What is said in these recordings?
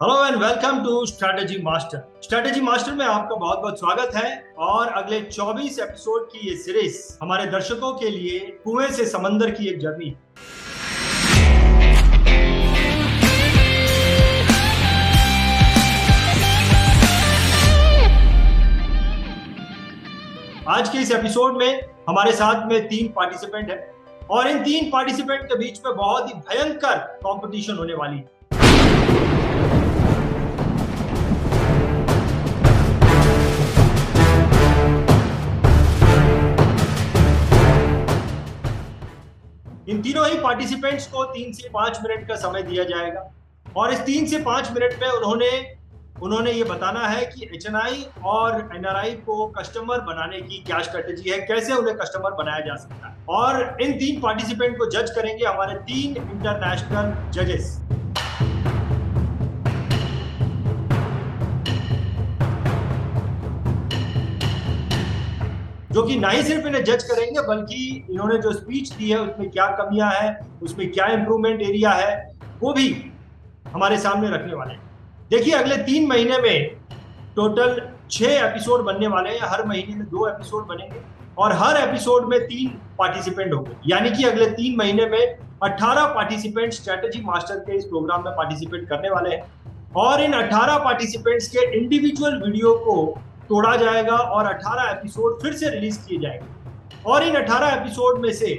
Hello and welcome to strategy master. Strategy master में आपका बहुत बहुत स्वागत है। और अगले 24 एपिसोड की ये सीरीज हमारे दर्शकों के लिए कुएं से समंदर की एक जर्नी। आज के इस एपिसोड में हमारे साथ में 3 पार्टिसिपेंट हैं और इन 3 पार्टिसिपेंट के बीच में बहुत ही भयंकर कंपटीशन होने वाली है। इन तीनों ही पार्टिसिपेंट्स को 3 से 5 मिनट का समय दिया जाएगा और इस 3 से 5 मिनट में उन्होंने ये बताना है कि एचएनआई और एनआरआई को कस्टमर बनाने की क्या स्ट्रेटेजी है, कैसे उन्हें कस्टमर बनाया जा सकता है। और इन 3 पार्टिसिपेंट को जज करेंगे हमारे 3 इंटरनेशनल जजेस। जो कि ना ही सिर्फ इन्हें जज करेंगे बल्कि इन्होंने जो स्पीच दी है उसमें क्या कमियां हैं, उसमें क्या इंप्रूवमेंट एरिया है, वो भी हमारे सामने रखने वाले हैं। देखिए, अगले 3 महीने में टोटल 6 एपिसोड बनने वाले हैं। हर महीने में 2 एपिसोड बनेंगे और हर एपिसोड में 3 पार्टिसिपेंट होंगे, यानी कि अगले 3 महीने में 18 पार्टिसिपेंट स्ट्रेटेजी मास्टर के इस प्रोग्राम में पार्टिसिपेट करने वाले हैं। और इन 18 पार्टिसिपेंट्स के इंडिविजुअल वीडियो को तोड़ा जाएगा और 18 एपिसोड फिर से रिलीज किए जाएंगे। और इन 18 एपिसोड में से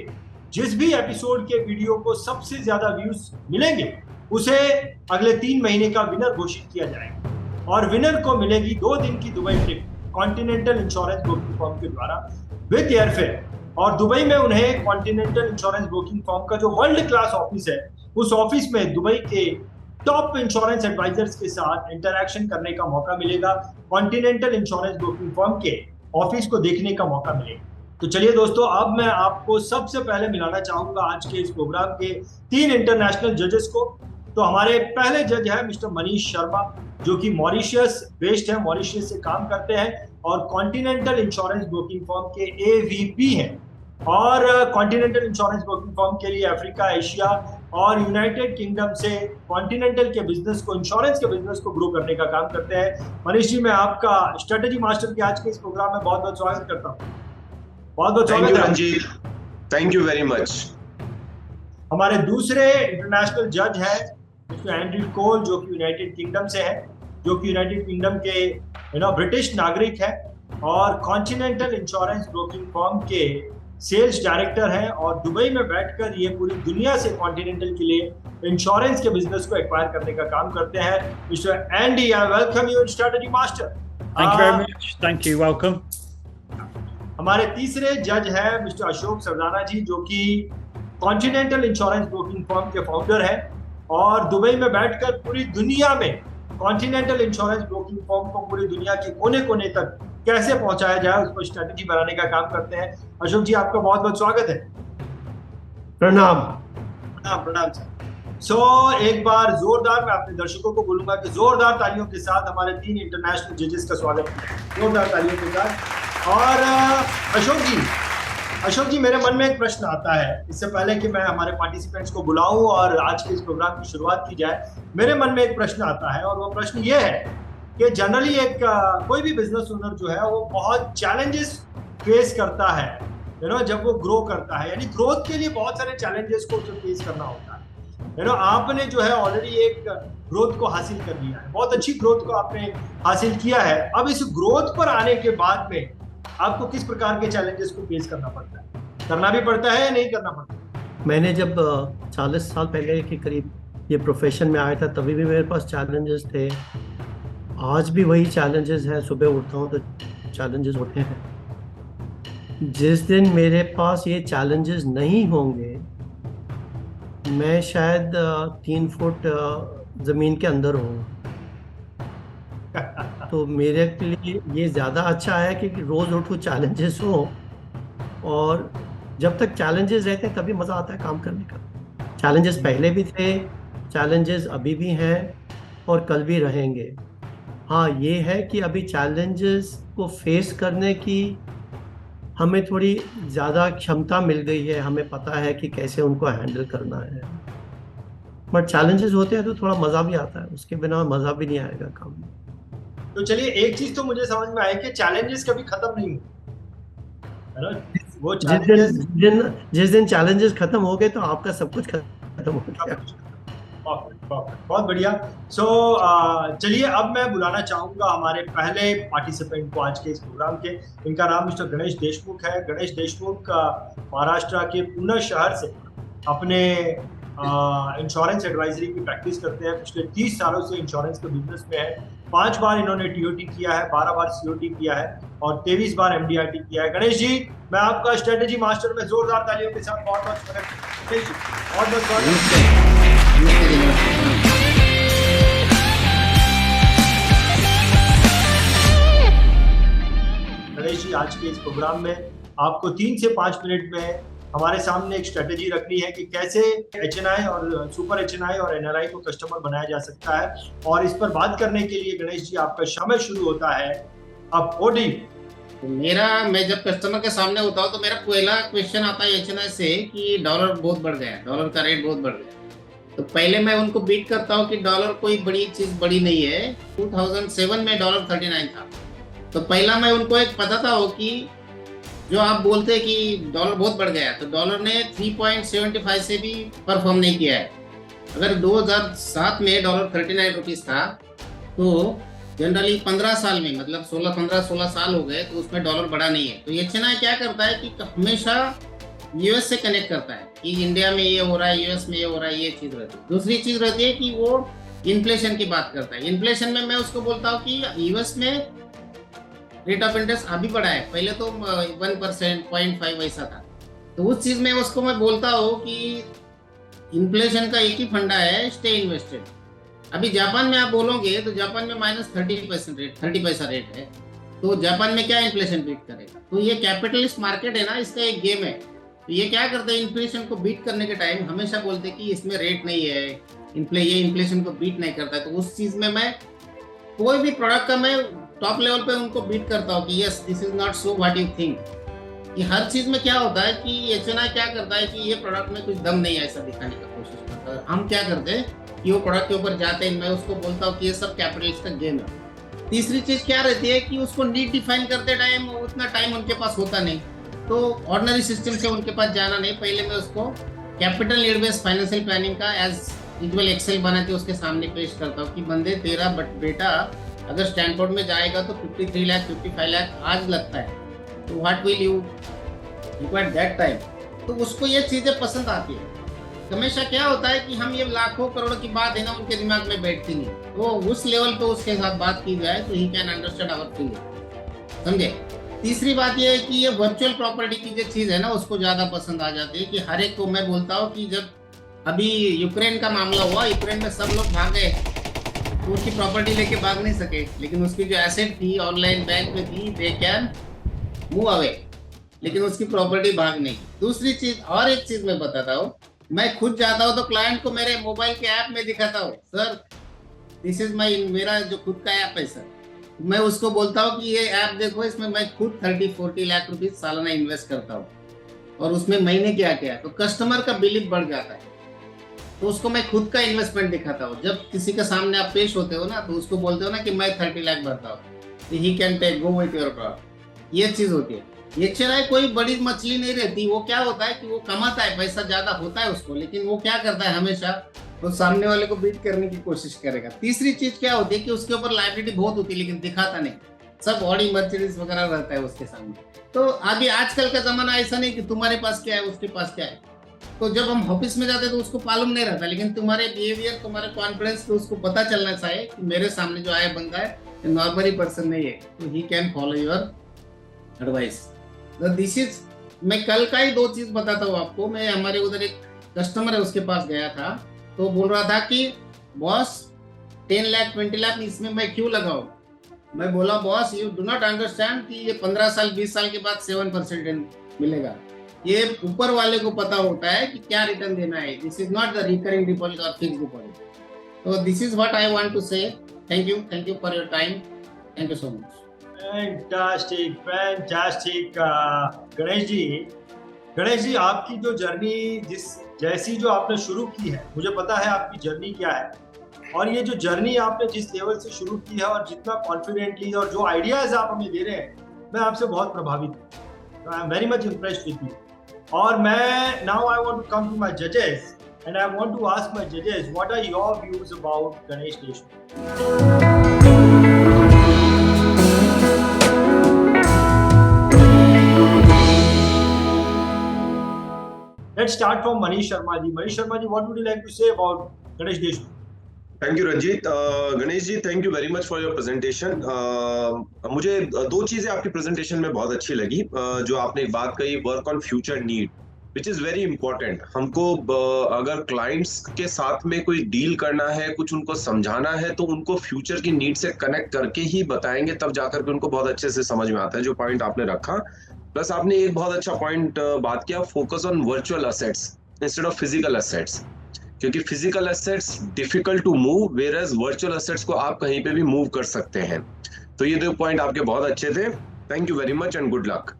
जिस भी एपिसोड के वीडियो को सबसे ज्यादा व्यूज मिलेंगे उसे अगले 3 महीने का विनर घोषित किया जाएगा। और विनर को मिलेगी 2 दिन की Dubai trip continental insurance broking firm के द्वारा विद एयरफेयर। और दुबई में उन्हें कॉन्टिनेंटल इंश्योरेंस ब्रोकिंग फर्म का जो वर्ल्ड क्लास ऑफिस है, उस ऑफिस में दुबई के टॉप इंश्योरेंस एडवाइजर्स के साथ इंटरैक्शन करने का मौका मिलेगा। कॉन्टिनेंटल इंश्योरेंस ब्रोकिंग फर्म के ऑफिस को देखने का मौका मिलेगा। तो चलिए दोस्तों, अब मैं आपको सबसे पहले मिलाना चाहूंगा आज के इस प्रोग्राम के 3 इंटरनेशनल जजेस को। तो हमारे पहले जज है मिस्टर मनीष शर्मा, जो कि मॉरिशस बेस्ड है, मॉरिशस से काम करते हैं और कॉन्टिनेंटल इंश्योरेंस ब्रोकिंग फर्म के एवीपी हैं। और कॉन्टिनेंटल इंश्योरेंस ब्रोकिंग फर्म के लिए अफ्रीका, एशिया और यूनाइटेड किंगडम से कॉन्टिनेंटल के बिजनेस को, इंश्योरेंस के बिजनेस को ग्रो करने का काम करते हैं। मनीष जी, मैं आपका स्ट्रेटेजी मास्टर के आज के इस प्रोग्राम में बहुत बहुत स्वागत करता हूँ। बहुत बहुत स्वागत है। Thank you very much. हमारे दूसरे इंटरनेशनल जज है मिस्टर एंड्रयू कोल, जो कि यूनाइटेड किंगडम से है, जो कि यूनाइटेड किंगडम के ब्रिटिश नागरिक है और कॉन्टिनेंटल इंश्योरेंस ब्रोकिंग फर्म के सेल्स डायरेक्टर हैं और दुबई में बैठकर ये पूरी दुनिया से कॉन्टिनेंटल के लिए इंश्योरेंस के बिजनेस को एक्वायर करने का काम करते हैं। Mister Andy, I welcome you in strategy master. Thank you very much. Thank you, welcome. हमारे तीसरे जज हैं मिस्टर अशोक सरदाना जी, जो कि कॉन्टिनेंटल इंश्योरेंस ब्रोकिंग फर्म के फाउंडर हैं और दुबई में बैठकर पूरी दुनिया में कॉन्टिनेंटल इंश्योरेंस ब्रोकिंग फर्म को पूरी दुनिया के कोने कोने तक कैसे पहुंचाया जाए उस पर स्ट्रेटेजी बनाने का काम करते हैं। अशोक जी, आपका बहुत बहुत स्वागत है। प्रणाम। प्रणाम प्रणाम सर। एक बार जोरदार, मैं अपने दर्शकों को बोलूंगा कि जोरदार तालियों के साथ हमारे 3 इंटरनेशनल जजेस का स्वागत करें, जोरदार तालियों के साथ। और अशोक जी, मेरे मन में एक प्रश्न आता है, इससे पहले कि मैं हमारे पार्टिसिपेंट्स को बुलाऊं और आज के इस प्रोग्राम की शुरुआत की जाए, मेरे मन में एक प्रश्न आता है और वो प्रश्न ये है कि जनरली कोई भी बिजनेस ओनर जो है वो बहुत चैलेंजेस फेस करता है जब वो ग्रो करता है, यानी ग्रोथ के लिए बहुत सारे चैलेंजेस को उसे फेस करना होता है। आपने जो है ऑलरेडी एक ग्रोथ को हासिल कर लिया है, बहुत अच्छी ग्रोथ को आपने हासिल किया है। अब इस ग्रोथ पर आने के बाद में आपको किस प्रकार के चैलेंजेस को फेस करना पड़ता है, करना भी पड़ता है या नहीं करना पड़ता? मैंने जब 40 साल पहले के करीब ये प्रोफेशन में आया था, तभी भी मेरे पास चैलेंजेस थे। आज भी वही चैलेंजेस हैं। सुबह उठता हूँ तो चैलेंजेस होते हैं। जिस दिन मेरे पास ये चैलेंजेस नहीं होंगे, मैं शायद 3 फुट ज़मीन के अंदर हूँ। तो मेरे के लिए ये ज़्यादा अच्छा है कि रोज़ उठो, चैलेंजेस हो, और जब तक चैलेंजेस रहते हैं तभी मज़ा आता है काम करने का। चैलेंजेस पहले भी थे, चैलेंजेस अभी भी हैं और कल भी रहेंगे। हाँ, ये है कि अभी चैलेंजेस को फेस करने की हमें थोड़ी ज़्यादा क्षमता मिल गई है। हमें पता है कि कैसे उनको हैंडल करना है। बट चैलेंजेस होते हैं तो थोड़ा मजा भी आता है, उसके बिना मजा भी नहीं आएगा काम में। तो चलिए, एक चीज तो मुझे समझ में आया कि चैलेंजेस कभी खत्म नहीं होते, है ना? वो जिस दिन चैलेंजेस जिस जिस दिन चैलेंजेस खत्म हो गए तो आपका सब कुछ खत्म हो सब गया। कुछ। परफेक्ट परफेक्ट, बहुत बढ़िया। सो चलिए, अब मैं बुलाना चाहूंगा हमारे पहले पार्टिसिपेंट को आज के इस प्रोग्राम के। इनका नाम मिस्टर गणेश देशमुख है। गणेश देशमुख महाराष्ट्र के पुणे शहर से अपने इंश्योरेंस एडवाइजरी की प्रैक्टिस करते हैं। पिछले 30 सालों से इंश्योरेंस के बिजनेस में है। 5 बार इन्होंने टीओटी किया है, 12 बार सीओटी किया है और 23 बार एमडीआरटी किया है। गणेश जी, मैं आपका स्ट्रेटेजी मास्टर में जोरदार तालियों के साथ बहुत बहुत स्वागत करता हूं। गणेश जी, बहुत बहुत स्वागत। गणेश जी, आज के इस प्रोग्राम में आपको 3 से 5 मिनट में हमारे सामने एक स्ट्रेटेजी रखनी है कि कैसे एचएनआई और सुपर एचएनआई और एनआरआई को कस्टमर बनाया जा सकता है। और इस पर बात करने के लिए गणेश जी, आपका समय शुरू होता है अब। ओडी मैं जब कस्टमर के सामने होता हूँ तो मेरा पहला क्वेश्चन आता है एचएनआई से कि डॉलर बहुत बढ़ गया, डॉलर का रेट बहुत बढ़ गया। तो पहले मैं उनको बीट करता हूँ कि डॉलर कोई बड़ी नहीं है। 2007 में डॉलर 39 था। तो पहला मैं उनको एक बताता हूँ कि जो आप बोलते हैं कि डॉलर बहुत बढ़ गया, तो डॉलर ने 3.75 से भी परफॉर्म नहीं किया है। अगर 2007 में डॉलर 39 रुपीज था तो जनरली 15 साल में, मतलब 16 साल हो गए, तो उसमें डॉलर बढ़ा नहीं है। तो एचएनआई क्या करता है कि हमेशा यूएस से कनेक्ट करता है कि इंडिया में ये हो रहा है, यूएस में ये हो रहा है, ये चीज रहती है। दूसरी चीज रहती है कि वो इन्फ्लेशन की बात करता है। इन्फ्लेशन में मैं उसको बोलता हूँ कि यूएस में रेट ऑफ इंटरेस्ट अभी बढ़ा है, पहले तो 1%, 0.5 ऐसा था। तो उस चीज में उसको मैं बोलता हूँ कि इन्फ्लेशन का एक ही फंडा है, स्टे इन्वेस्टेड। अभी जापान में आप बोलोगे तो जापान में -30% रेट, 30 पैसा रेट है। तो जापान में क्या इन्फ्लेशन बीट करेगा? तो ये कैपिटलिस्ट मार्केट है ना, इसका एक गेम है। तो ये क्या करते हैं, इन्फ्लेशन को बीट करने के टाइम हमेशा बोलते हैं कि इसमें रेट नहीं है, ये इन्फ्लेशन को बीट नहीं करता है। तो उस चीज में मैं कोई भी प्रोडक्ट का मैं टॉप लेवल पे उनको बीट करता हूँ कि yes, this is not so what you think. कि हर चीज में क्या होता है कि एचएनआई क्या करता है कि ये प्रोडक्ट में कुछ दम नहीं है, ऐसा दिखाने की कोशिश करता है। हम क्या करते हैं कि वो प्रोडक्ट के ऊपर जाते हैं, मैं उसको बोलता हूँ कि ये सब कैपिटलिस्ट का गेम है। तीसरी चीज क्या रहती है कि उसको नीड डिफाइन करते टाइम उतना टाइम उनके पास होता नहीं, तो ऑर्डिनरी सिस्टम से उनके पास जाना नहीं। पहले मैं उसको capital need based financial planning का एज यूजुअल एक्सेल बना के उसके सामने पेश करता हूँ कि बंदे तेरा बेटा अगर स्टैनफोर्ड में जाएगा तो 53 लाख 55 लाख आज लगता है, तो what will you require that time. तो उसको ये चीजें पसंद आती है। हमेशा क्या होता है कि हम ये लाखों करोड़ों की बात है ना, उनके दिमाग में बैठती नहीं। तो उस लेवल पे उसके साथ बात की जाए तो he can understand our feeling, समझे। तीसरी बात ये है कि ये वर्चुअल प्रॉपर्टी की जो चीज है ना, उसको ज्यादा पसंद आ जाती है। कि हर एक को मैं बोलता हूँ कि जब अभी यूक्रेन का मामला हुआ, यूक्रेन में सब लोग भाग गए, तो उसकी प्रॉपर्टी लेके भाग नहीं सके, लेकिन उसकी जो एसेट थी ऑनलाइन बैंक में थी, दे कैन मूव अवे, लेकिन उसकी प्रॉपर्टी भाग नहीं। दूसरी चीज, और एक चीज मैं बताता हूँ, मैं खुद जाता हूँ तो क्लाइंट को मेरे मोबाइल के ऐप में दिखाता हूँ, सर दिस इज मेरा जो खुद का ऐप है सर। मैं उसको बोलता हूँ कि ये ऐप देखो, इसमें मैं खुद 30-40 लाख रुपीज सालाना इन्वेस्ट करता हूँ और उसमें महीने क्या क्या, तो कस्टमर का बिलीव बढ़ जाता है। तो उसको मैं खुद का इन्वेस्टमेंट दिखाता हूँ। जब किसी के सामने आप पेश होते हो ना, तो उसको बोलते हो ना कि मैं 30 लाख भरता हूँ, तो he can take go with your product. ये चीज होती है। एचएनआई कोई बड़ी मछली नहीं रहती। वो क्या होता है कि वो कमाता है, पैसा ज्यादा होता है उसको, लेकिन वो क्या करता है, हमेशा वो सामने वाले को बीट करने की कोशिश करेगा। तीसरी चीज क्या होती है कि उसके ऊपर लायबिलिटी बहुत होती है, लेकिन दिखाता नहीं, सब ऑडी मर्सिडीज वगैरह रहता है उसके सामने। तो अभी आजकल का जमाना ऐसा नहीं कि तुम्हारे पास क्या है उसके पास क्या है। तो जब हम ऑफिस में जाते तो उसको मालूम नहीं रहता, लेकिन तुम्हारे बिहेवियर, तुम्हारे कॉन्फिडेंस, तो उसको पता चलना चाहिए कि मेरे सामने जो आया बंदा है नॉर्मली पर्सन नहीं है, तो he can follow your advice. This is, मैं कल का ही 2 चीज बताता हूँ आपको। मैं हमारे उधर एक कस्टमर है, उसके पास गया था, तो बोल रहा था कि बॉस 10 लाख 20 लाख इसमें मैं क्यों लगाऊं। मैं बोला boss, you do not understand कि ये 15 साल 20 साल के बाद 7% मिलेगा। ये ऊपर वाले को पता होता है कि क्या रिटर्न देना है। This is not the recurring deposit और फिक्स्ड डिपॉजिट। तो this is what I want to say. Thank you for your time. Thank you so much. Fantastic Ganesh ji, आपकी जो जर्नी जिस जैसी जो आपने शुरू की है, मुझे पता है आपकी जर्नी क्या है, और ये जो जर्नी आपने जिस लेवल से शुरू की है और जितना कॉन्फिडेंटली और जो आइडियाज आप हमें दे रहे हैं, मैं आपसे बहुत प्रभावित हूँ। I am very much impressed with you. और मैं now I want to come to my जजेस and I want to ask my जजेस what are your views about Ganesh Deshmukh. Let's start from Manish Sharma ji. Manish Sharma ji, what would you like to say about Ganesh Deshmukh? Thank you Ranjit. Ganesh ji, thank you very much for your presentation. मुझे दो चीजें आपकी presentation में बहुत अच्छी लगी। जो आपने एक बात कही, work on future need, which is very important. हमको अगर क्लाइंट्स के साथ में कोई डील करना है, कुछ उनको समझाना है, तो उनको फ्यूचर की नीड से कनेक्ट करके ही बताएंगे, तब जाकर के उनको बहुत अच्छे से समझ में आता है, जो पॉइंट आपने रखा। प्लस आपने एक बहुत अच्छा पॉइंट बात किया, focus on virtual assets instead of physical assets, क्योंकि physical assets difficult to move, whereas virtual assets को आप कहीं पे भी मूव कर सकते हैं। तो ये दो पॉइंट आपके बहुत अच्छे थे। Thank you very much and good luck.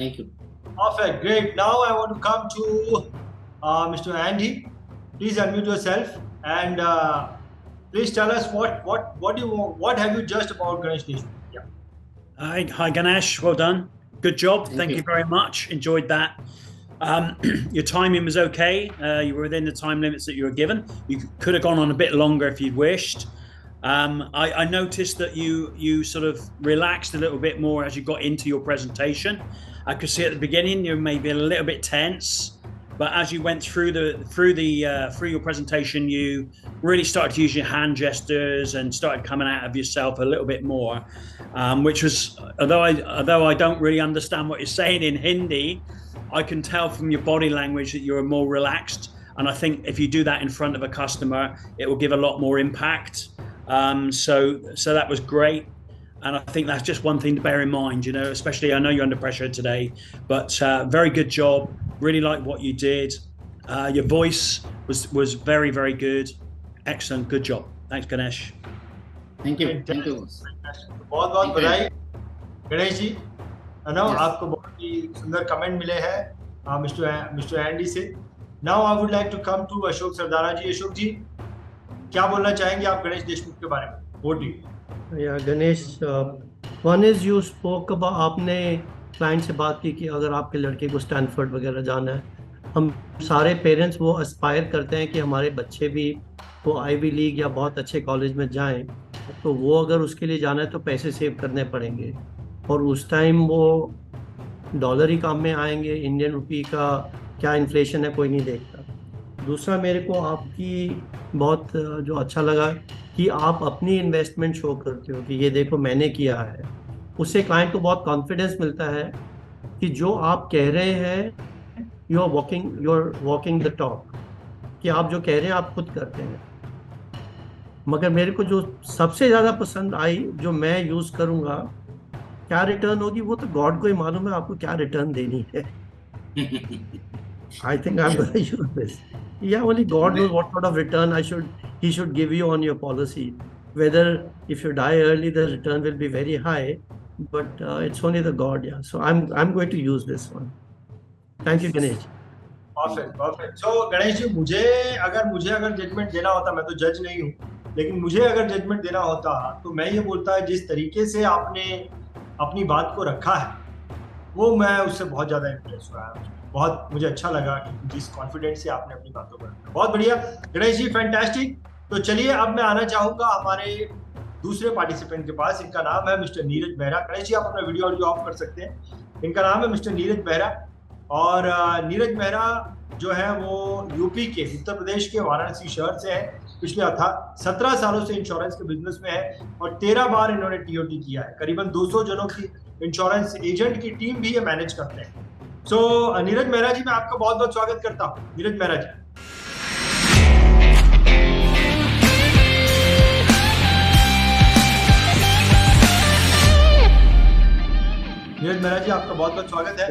Thank you. Perfect, great. Now I want to come to Mr. Andy. Please unmute yourself and please tell us what have you judged about Ganesh Deshmukh? Yeah. Hi Ganesh, well done. Good job. Thank you. you very much. Enjoyed that. Your timing was okay. You were within the time limits that you were given. You could have gone on a bit longer if you'd wished. I noticed that you sort of relaxed a little bit more as you got into your presentation. I could see at the beginning you were maybe a little bit tense, but as you went through your presentation, you really started to use your hand gestures and started coming out of yourself a little bit more, which was, although I don't really understand what you're saying in Hindi, I can tell from your body language that you're more relaxed, and I think if you do that in front of a customer, it will give a lot more impact. So that was great. And I think that's just one thing to bear in mind, you know, especially I know you're under pressure today, but very good job. Really like what you did. Your voice was very, very good. Excellent. Good job. Thanks, Ganesh. Thank you. Thank you. बहुत बहुत बधाई गणेश जी। है ना, आपको बहुत ही सुंदर comment मिले हैं मिस्टर एंडी से। Now I would like to come to Ashok Sardara ji. Ashok ji, क्या बोलना चाहेंगे आप गणेश देशमुख के बारे में? बोल दी। या Ganesh, one is you spoke about, आपने क्लाइंट से बात की कि अगर आपके लड़के को स्टैनफोर्ड वगैरह जाना है, हम सारे पेरेंट्स वो एस्पायर करते हैं कि हमारे बच्चे भी वो आईवी लीग या बहुत अच्छे कॉलेज में जाएं, तो वो अगर उसके लिए जाना है तो पैसे सेव करने पड़ेंगे, और उस टाइम वो डॉलर ही काम में आएंगे, इंडियन रुपी का क्या इन्फ्लेशन है कोई नहीं देखता। दूसरा, मेरे को आपकी बहुत जो अच्छा लगा कि आप अपनी इन्वेस्टमेंट शो करते हो कि ये देखो मैंने किया है। उससे क्लाइंट को बहुत कॉन्फिडेंस मिलता है कि जो आप कह रहे हैं you are walking the talk, कि आप जो कह रहे हैं आप खुद करते हैं। मगर मेरे को जो सबसे ज़्यादा पसंद आई, जो मैं यूज़ करूँगा, क्या रिटर्न होगी वो तो गॉड को ही मालूम है आपको क्या रिटर्न देनी है। I think I'm going to use this. Yeah, only God knows what sort of return he should give you on your policy. Whether if you die early, the return will be very high, but it's only the God. Yeah. So I'm going to use this one. Thank you, Ganesh. Perfect. So Ganesh ji, मुझे अगर judgement देना होता, मैं तो जज नहीं हूँ, लेकिन मुझे अगर जजमेंट देना होता तो मैं ये बोलता है जिस तरीके से आपने अपनी बात को रखा है, वो मैं उससे बहुत ज़्यादा इम्प्रेस हुआ है। बहुत मुझे अच्छा लगा कि जिस कॉन्फिडेंस से आपने अपनी बातों को रखा। बहुत बढ़िया गणेश जी, फैंटास्टिक। तो चलिए अब मैं आना चाहूँगा हमारे दूसरे पार्टिसिपेंट के पास। इनका नाम है मिस्टर नीरज बेहरा। गणेश जी, आप अपना वीडियो ऑडियो ऑफ कर सकते हैं। इनका नाम है मिस्टर नीरज बेहरा, और नीरज बेहरा जो है वो यूपी के, उत्तर प्रदेश के वाराणसी शहर से है। पिछले 17 सालों से इंश्योरेंस के बिजनेस में है और 13 बार इन्होंने टीओटी किया है। करीबन 200 जनों की इंश्योरेंस एजेंट की टीम भी ये मैनेज करते हैं। सो नीरज मेहरा जी, मैं आपका बहुत बहुत स्वागत करता हूँ। नीरज मेहरा जी, आपका बहुत बहुत स्वागत है।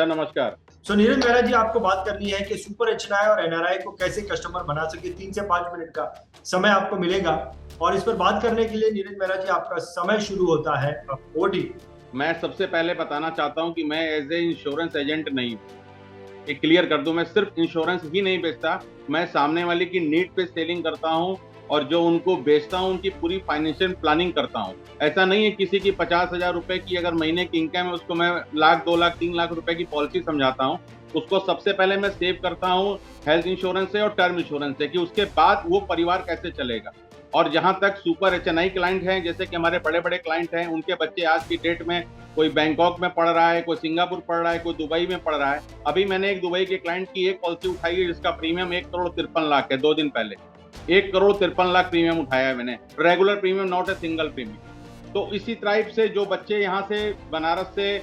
नमस्कार। सो नीरज मेहरा जी, आपको बात करनी है कि सुपर एचएनआई और एनआरआई को कैसे कस्टमर बना सके। 3 से 5 मिनट का समय आपको मिलेगा, और इस पर बात करने के लिए नीरज मेहरा जी आपका समय शुरू होता है ओडी। मैं सबसे पहले बताना चाहता हूं कि मैं एज ए इंश्योरेंस एजेंट नहीं हूं। एक क्लियर कर दूं, मैं सिर्फ इंश्योरेंस ही नहीं बेचता, मैं सामने वाले की नीड पे सेलिंग करता हूं और जो उनको बेचता हूं उनकी पूरी फाइनेंशियल प्लानिंग करता हूं। ऐसा नहीं है किसी की 50,000 रुपए की अगर महीने की इनकम है उसको मैं 1,00,000, 2,00,000, 3,00,000 रुपए की पॉलिसी समझाता हूं। उसको सबसे पहले मैं सेव करता हूं हेल्थ इंश्योरेंस से और टर्म इंश्योरेंस से कि उसके बाद वो परिवार कैसे चलेगा। और जहां तक सुपर HNI क्लाइंट हैं, जैसे कि हमारे बड़े बड़े क्लाइंट हैं, उनके बच्चे आज की डेट में कोई बैंकॉक में पढ़ रहा है, कोई सिंगापुर पढ़ रहा है, कोई दुबई में पढ़ रहा है। अभी मैंने एक दुबई के क्लाइंट की एक पॉलिसी उठाई है जिसका प्रीमियम 1,53,00,000 है। 2 दिन पहले 1,53,00,000 प्रीमियम उठाया है मैंने, regular premium, not a single premium. तो इसी टाइप से जो बच्चे यहाँ से बनारस से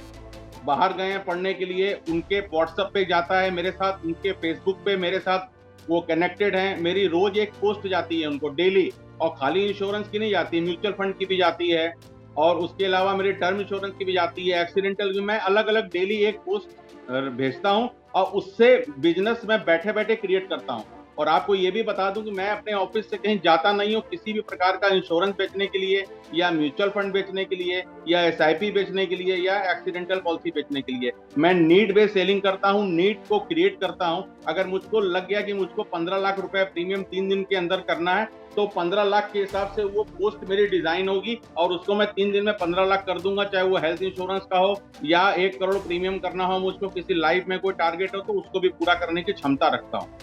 बाहर गए हैं पढ़ने के लिए, उनके व्हाट्सएप पे जाता है मेरे साथ, उनके फेसबुक पे मेरे साथ वो कनेक्टेड हैं। मेरी रोज एक पोस्ट जाती है उनको डेली, और खाली इंश्योरेंस की नहीं जाती, म्यूचुअल फंड की भी जाती है, और उसके अलावा मेरी टर्म इंश्योरेंस की भी जाती है, एक्सीडेंटल की। मैं अलग अलग डेली एक पोस्ट भेजता हूँ और उससे बिजनेस मैं बैठे बैठे क्रिएट करता हूँ। और आपको ये भी बता दूं कि मैं अपने ऑफिस से कहीं जाता नहीं हूँ किसी भी प्रकार का इंश्योरेंस बेचने के लिए, या म्यूचुअल फंड बेचने के लिए, या SIP बेचने के लिए, या एक्सीडेंटल पॉलिसी बेचने के लिए। मैं नीड बेस्ड सेलिंग करता हूँ, नीड को क्रिएट करता हूँ। अगर मुझको लग गया कि मुझको 15 लाख रुपए प्रीमियम 3 दिन के अंदर करना है, तो 15 लाख के हिसाब से वो पोस्ट मेरी डिजाइन होगी और उसको मैं 3 दिन में 15 लाख कर दूंगा, चाहे वो हेल्थ इंश्योरेंस का हो या 1 करोड़ प्रीमियम करना हो मुझको, किसी लाइफ में कोई टारगेट हो तो उसको भी पूरा करने की क्षमता रखता हूँ।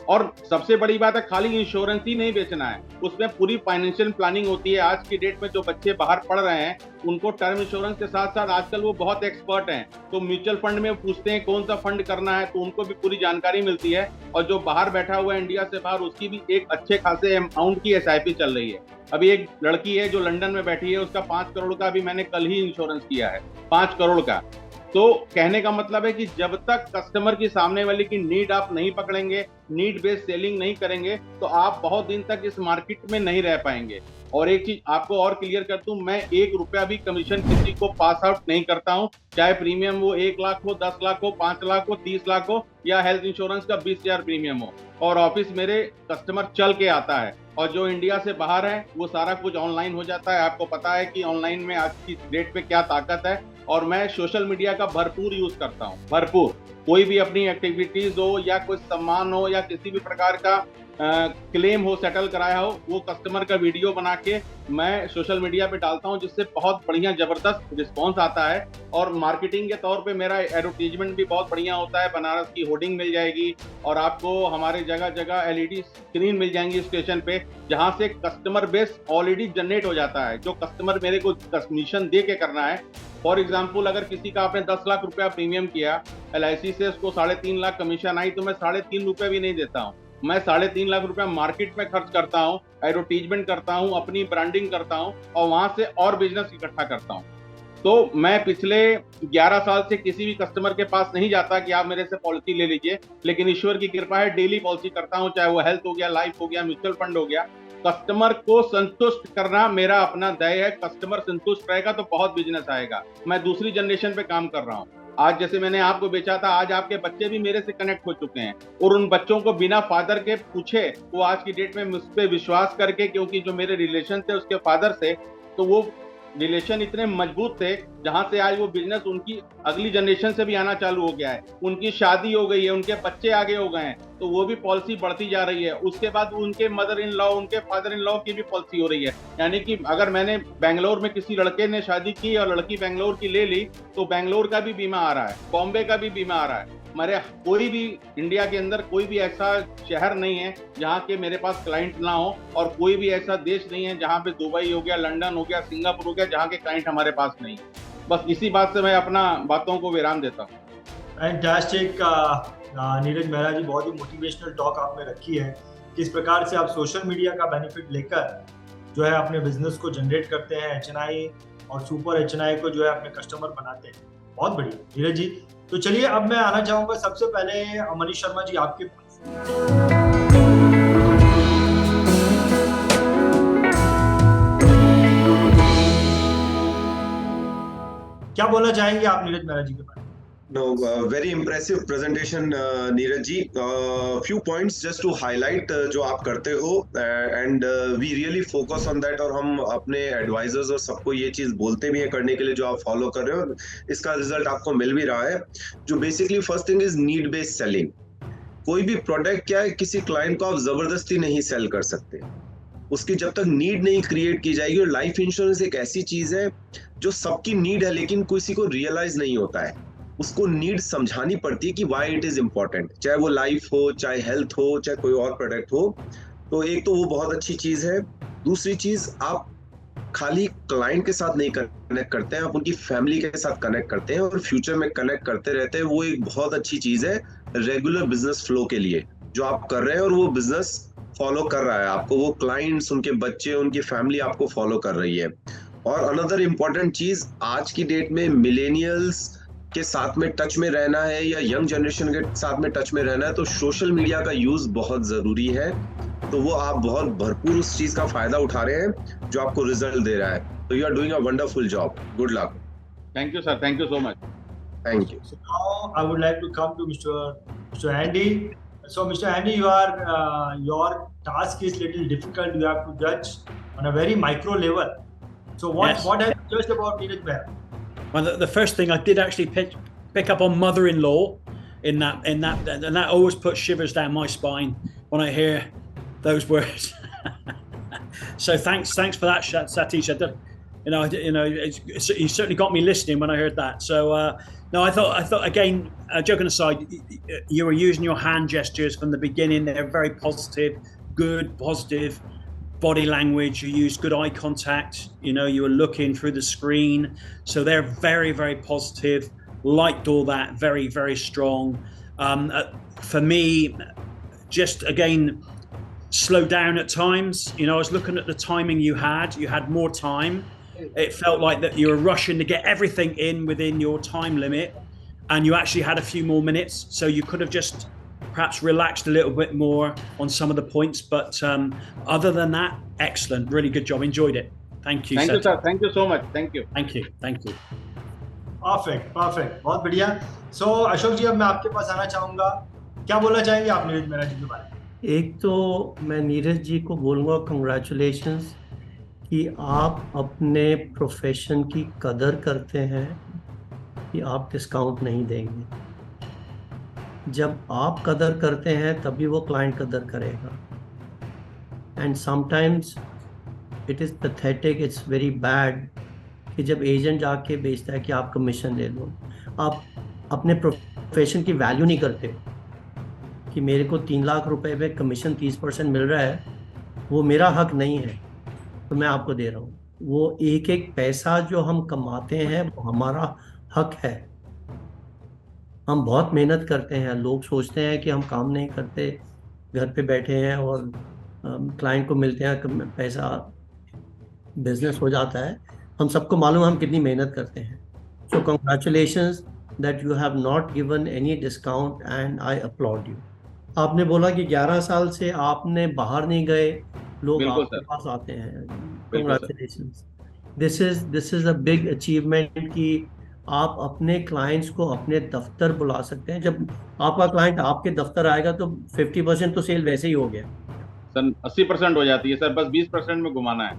और सबसे बड़ी बात है, खाली इंश्योरेंस ही नहीं बेचना है, उसमें पूरी फाइनेंशियल प्लानिंग होती है। आज की डेट में जो बच्चे बाहर पढ़ रहे हैं उनको टर्म इंश्योरेंस के साथ साथ आजकल वो बहुत एक्सपर्ट हैं, तो म्यूचुअल फंड में पूछते हैं कौन सा फंड करना है, तो उनको भी पूरी जानकारी मिलती है। और जो बाहर बैठा हुआ है इंडिया से बाहर, उसकी भी एक अच्छे खासे अमाउंट की SIP चल रही है। अभी एक लड़की है जो लंदन में बैठी है, उसका 5 करोड़ का अभी मैंने कल ही इंश्योरेंस किया है, 5 करोड़ का। तो कहने का मतलब है कि जब तक कस्टमर की सामने वाले की नीड आप नहीं पकड़ेंगे, नीड बेस्ड सेलिंग नहीं करेंगे, तो आप बहुत दिन तक इस मार्केट में नहीं रह पाएंगे। और एक चीज आपको और क्लियर कर दूं, मैं 1 रुपया भी कमीशन किसी को पास आउट नहीं करता हूं, चाहे प्रीमियम वो 1 लाख हो, 10 लाख हो, 5 लाख हो, 30 लाख हो, या हेल्थ इंश्योरेंस का 20,000 प्रीमियम हो। और ऑफिस मेरे कस्टमर चल के आता है, और जो इंडिया से बाहर है वो सारा कुछ ऑनलाइन हो जाता है। आपको पता है कि ऑनलाइन में आज की डेट पे क्या ताकत है। और मैं सोशल मीडिया का भरपूर यूज करता हूँ, भरपूर। कोई भी अपनी एक्टिविटीज हो या कोई सम्मान हो या किसी भी प्रकार का क्लेम हो, सेटल कराया हो, वो कस्टमर का वीडियो बना के मैं सोशल मीडिया पे डालता हूँ, जिससे बहुत बढ़िया जबरदस्त रिस्पॉन्स आता है। और मार्केटिंग के तौर पे मेरा एडवर्टीजमेंट भी बहुत बढ़िया होता है। बनारस की होर्डिंग मिल जाएगी और आपको हमारे जगह जगह LED स्क्रीन मिल जाएंगी स्टेशन पे, जहाँ से कस्टमर बेस ऑलरेडी जनरेट हो जाता है। जो कस्टमर मेरे को कमीशन दे के करना है, फॉर एग्जाम्पल अगर किसी का आपने 10 लाख रुपया प्रीमियम किया, LIC से उसको 3.5 लाख कमीशन आई, तो मैं 3.5 रुपए भी नहीं देता हूँ। मैं 3.5 लाख रुपया मार्केट में खर्च करता हूँ, एडवर्टीजमेंट करता हूँ, अपनी ब्रांडिंग करता हूँ, और वहां से और बिजनेस इकट्ठा करता हूँ। तो मैं पिछले 11 साल से किसी भी कस्टमर के पास नहीं जाता कि आप मेरे से पॉलिसी ले लीजिए, लेकिन ईश्वर की कृपा है डेली पॉलिसी करता हूँ, चाहे वो हेल्थ हो गया, लाइफ हो गया, म्यूचुअल फंड हो गया। कस्टमर को संतुष्ट करना मेरा अपना ध्येय है। कस्टमर संतुष्ट रहेगा तो बहुत बिजनेस आएगा। मैं दूसरी जनरेशन पे काम कर रहा हूँ। आज जैसे मैंने आपको बेचा था, आज आपके बच्चे भी मेरे से कनेक्ट हो चुके हैं, और उन बच्चों को बिना फादर के पूछे वो आज की डेट में मुझ पे विश्वास करके, क्योंकि जो मेरे रिलेशन थे उसके फादर से, तो वो रिलेशन इतने मजबूत थे जहां से आज वो बिजनेस उनकी अगली जनरेशन से भी आना चालू हो गया है। उनकी शादी हो गई है, उनके बच्चे आगे हो गए हैं, तो वो भी पॉलिसी बढ़ती जा रही है। उसके बाद उनके मदर इन लॉ, उनके फादर इन लॉ की भी पॉलिसी हो रही है। यानी कि अगर मैंने बेंगलोर में किसी लड़के ने शादी की और लड़की बेंगलोर की ले ली, तो बेंगलोर का भी बीमा आ रहा है, बॉम्बे का भी बीमा आ रहा है। मेरे कोई भी इंडिया के अंदर कोई भी ऐसा शहर नहीं है जहाँ के मेरे पास क्लाइंट ना हो, और कोई भी ऐसा देश नहीं है जहाँ पे दुबई हो गया, लंदन हो गया, सिंगापुर हो गया, जहाँ के क्लाइंट हमारे पास नहीं। बस इसी बात से मैं अपना बातों को विराम देता हूँ। फैंटास्टिक नीरज मेहरा जी, बहुत ही मोटिवेशनल टॉक आपने रखी है। किस प्रकार से आप सोशल मीडिया का बेनिफिट लेकर जो है अपने बिजनेस को जनरेट करते हैं, HNI और सुपर HNI को जो है अपने कस्टमर बनाते हैं। बहुत बढ़िया नीरज जी। तो चलिए अब मैं आना चाहूंगा सबसे पहले मनीष शर्मा जी आपके पास। क्या बोलना चाहेंगे आप नीरज मेहरा जी के बारे में? No, very impressive presentation, Neeraj ji. Few points just to highlight जो आप करते हो, and we really focus on that, और हम अपने advisors और सबको ये चीज बोलते भी हैं करने के लिए, जो आप follow कर रहे हो, इसका रिजल्ट आपको मिल भी रहा है. जो basically first thing is need based selling. कोई भी प्रोडक्ट क्या है, किसी क्लाइंट को आप जबरदस्ती नहीं सेल कर सकते. उसकी जब तक नीड नहीं क्रिएट की जाएगी, और लाइफ इंश्योरेंस एक ऐसी चीज है जो सबकी नीड है, लेकिन किसी को रियलाइज नहीं होता है. उसको नीड समझानी पड़ती है कि व्हाई इट इज इम्पोर्टेंट, चाहे वो लाइफ हो, चाहे हेल्थ हो, चाहे कोई और प्रोडक्ट हो. तो एक तो वो बहुत अच्छी चीज है. दूसरी चीज, आप खाली क्लाइंट के साथ नहीं कनेक्ट करते हैं, आप उनकी फैमिली के साथ कनेक्ट करते हैं, और फ्यूचर में कनेक्ट करते रहते हैं. वो एक बहुत अच्छी चीज है रेगुलर बिजनेस फ्लो के लिए जो आप कर रहे हैं, और वो बिजनेस फॉलो कर रहा है आपको. वो क्लाइंट्स, उनके बच्चे, उनकी फैमिली आपको फॉलो कर रही है. और अनदर इम्पोर्टेंट चीज, आज की डेट में मिलेनियल्स के साथ में टच में रहना है, या यंग जनरेशन के साथ में टच में रहना है, तो सोशल मीडिया का यूज बहुत जरूरी है. तो वो आप बहुत भरपूर उस चीज का फायदा उठा रहे हैं जो आपको रिजल्ट दे रहा है. तो you are doing a wonderful job. Good luck. Thank you sir, thank you so much. Thank you. So now I would like to come to Mr. Andy. So Mr. Andy, your task is little difficult. You have to judge on a very micro level. So Yes. what have you judged about Neeraj Bhai? Well, the first thing I did actually pick up on mother-in-law in that, and that always puts shivers down my spine when I hear those words. So thanks for that, Satish. You certainly got me listening when I heard that. So no, I thought again, joking aside, you were using your hand gestures from the beginning. They're very positive, good, positive body language. You used good eye contact. You were looking through the screen. So they're very, very positive. Liked all that. Very, very strong. For me, just again, slow down at times. I was looking at the timing you had. You had more time. It felt like that you were rushing to get everything in within your time limit, and you actually had a few more minutes, so you could have just perhaps relaxed a little bit more on some of the points. But other than that, excellent, really good job. Enjoyed it. Thank you. Thank you sir, thank you so much. Thank you. Thank you. Perfect. बहुत बढ़िया. So Ashok जी, अब मैं आपके पास आना चाहूंगा. क्या बोलना चाहेंगे आप नीरज मेहरा जी के बारे में? एक तो मैं नीरज जी को बोलूँगा कंग्रेचुलेशंस कि आप अपने प्रोफेशन की कदर करते हैं, कि आप डिस्काउंट नहीं देंगे. जब आप कदर करते हैं तभी वो क्लाइंट कदर करेगा. And sometimes it is pathetic, it's very bad कि जब एजेंट जाके बेचता है कि आप कमीशन ले लो. आप अपने प्रोफेशन की वैल्यू नहीं करते कि मेरे को 3 लाख रुपए पे कमीशन 30% मिल रहा है, वो मेरा हक नहीं है, तो मैं आपको दे रहा हूँ. वो एक एक पैसा जो हम कमाते हैं वो हमारा हक है. हम बहुत मेहनत करते हैं. लोग सोचते हैं कि हम काम नहीं करते, घर पे बैठे हैं और क्लाइंट को मिलते हैं, पैसा बिजनेस हो जाता है. हम सबको मालूम है हम कितनी मेहनत करते हैं. So congratulations that you have not given any discount and I applaud you. आपने बोला कि 11 साल से आपने बाहर नहीं गए, लोग आपके पास आते हैं. Congratulations. This is a big achievement कि आप अपने क्लाइंट्स को अपने दफ्तर बुला सकते हैं. जब आपका क्लाइंट आपके दफ्तर आएगा तो 50% तो सेल वैसे ही हो गया सर. 80% हो जाती है सर, बस 20% में घुमाना है.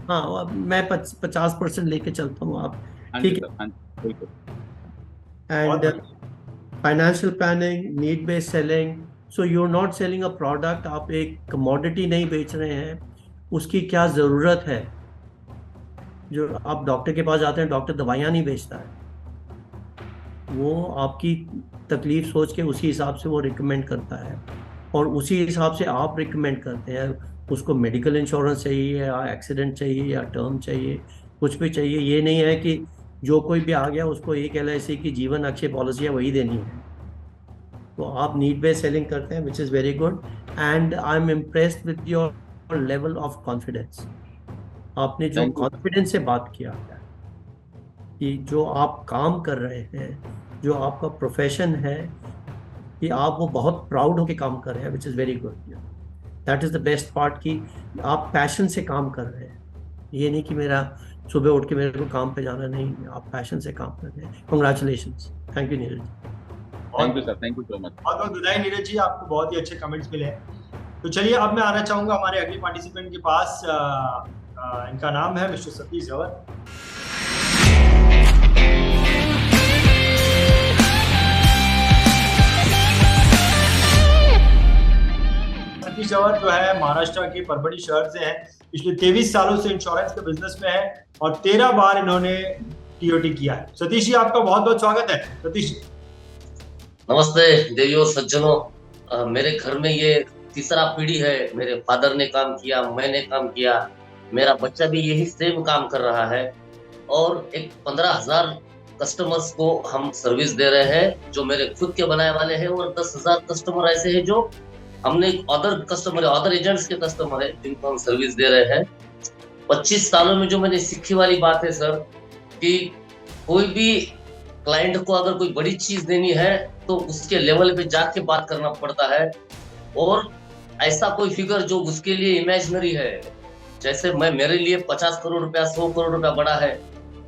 हाँ, मैं 50% लेके चलता हूँ. आप ठीक है. And financial planning, need based selling. So you are not selling a product. आप एक कमोडिटी नहीं बेच रहे हैं. उसकी क्या ज़रूरत है? जो आप डॉक्टर के पास जाते हैं, डॉक्टर दवाइयाँ नहीं बेचता है. वो आपकी तकलीफ सोच के उसी हिसाब से वो रिकमेंड करता है, और उसी हिसाब से आप रिकमेंड करते हैं. उसको मेडिकल इंश्योरेंस चाहिए, या एक्सीडेंट चाहिए, या टर्म चाहिए, कुछ भी चाहिए. ये नहीं है कि जो कोई भी आ गया उसको एक LIC की जीवन अक्षय पॉलिसी है वही देनी है. तो आप नीड बेस्ड सेलिंग करते हैं, विच is very good. And I am impressed with your level of confidence. आपने जो कॉन्फिडेंस से बात किया है कि जो आप काम कर रहे हैं, जो आपका प्रोफेशन है, कि आप वो बहुत प्राउड होकर काम कर रहे हैं, विच is very good. That is the best part कि आप पैशन से काम कर रहे हैं. ये नहीं कि मेरा सुबह उठ के मेरे को काम पे जाना, नहीं, आप पैशन से काम कर रहे हैं। Congratulations, thank you Neeraj ji. Thank you sir, thank you so much. बहुत बहुत बधाई नीरज जी, आपको बहुत ही अच्छे कमेंट्स मिले हैं। तो चलिए अब मैं आना चाहूंगा हमारे अगले पार्टिसिपेंट के पास। इनका नाम है मिस्टर सतीश जवर। सतीश जवर जो है महाराष्ट्र के परभणी शहर से हैं। पिछले 23 सालों से इंश्योरेंस के बिजनेस में है और 13 बार इन्होंने टीओटी किया है। सतीश जी आपका बहुत बहुत स्वागत है। सतीश जी नमस्ते देवियों सज्जनों। मेरे घर में ये तीसरा पीढ़ी है। मेरे फादर ने काम किया, मैंने काम किया, मेरा बच्चा भी यही सेम काम कर रहा है और एक 15,000 कस्टमर्स को हम सर्विस दे रहे हैं जो मेरे खुद के बनाए वाले हैं और 10,000 कस्टमर ऐसे हैं जो हमने अदर एजेंट्स के कस्टमर है जिनको हम सर्विस दे रहे हैं। 25 सालों में जो मैंने सीखी वाली बात है सर कि कोई भी क्लाइंट को अगर कोई बड़ी चीज देनी है तो उसके लेवल पे जाके बात करना पड़ता है और ऐसा कोई फिगर जो उसके लिए इमेजिनरी है, जैसे मेरे लिए 50 करोड़ रुपया 100 करोड़ रुपया बड़ा है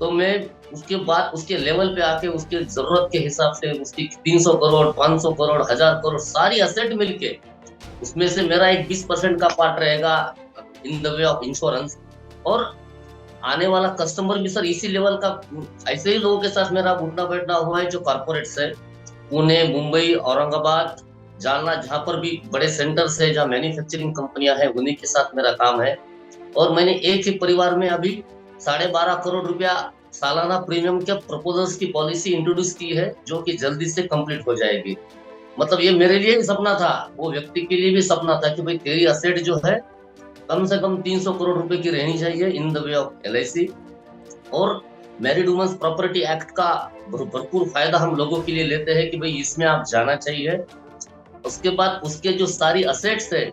तो मैं उसके बाद उसके लेवल पे आके उसके जरूरत के हिसाब से उसकी 300 करोड़ 500 करोड़ 1000 करोड़ सारी असेट मिलके उसमें से मेरा एक 20% का पार्ट रहेगा in the way of insurance. और आने वाला कस्टमर भी सर इसी लेवल का, ऐसे ही लोगों के साथ मेरा उठना बैठना हुआ है जो कॉर्पोरेट्स है, पुणे, मुंबई, औरंगाबाद, जालना, जहाँ पर भी बड़े सेंटर्स है जहाँ मैन्युफैक्चरिंग कंपनियां हैं, उन्हीं के साथ मेरा काम है। और मैंने एक ही परिवार में अभी 12.5 करोड़ रुपया सालाना प्रीमियम के प्रपोजल्स की पॉलिसी इंट्रोड्यूस की है जो कि जल्दी से कंप्लीट हो जाएगी। मतलब ये मेरे लिए भी सपना था, वो व्यक्ति के लिए भी सपना था कि भाई तेरी असेट जो है कम से कम 300 करोड़ रुपए की रहनी चाहिए in the way of LIC। और मैरिड वुमेन्स प्रॉपर्टी एक्ट का भरपूर फायदा हम लोगों के लिए लेते हैं कि भाई इसमें आप जाना चाहिए। उसके बाद उसके जो सारी असेट्स है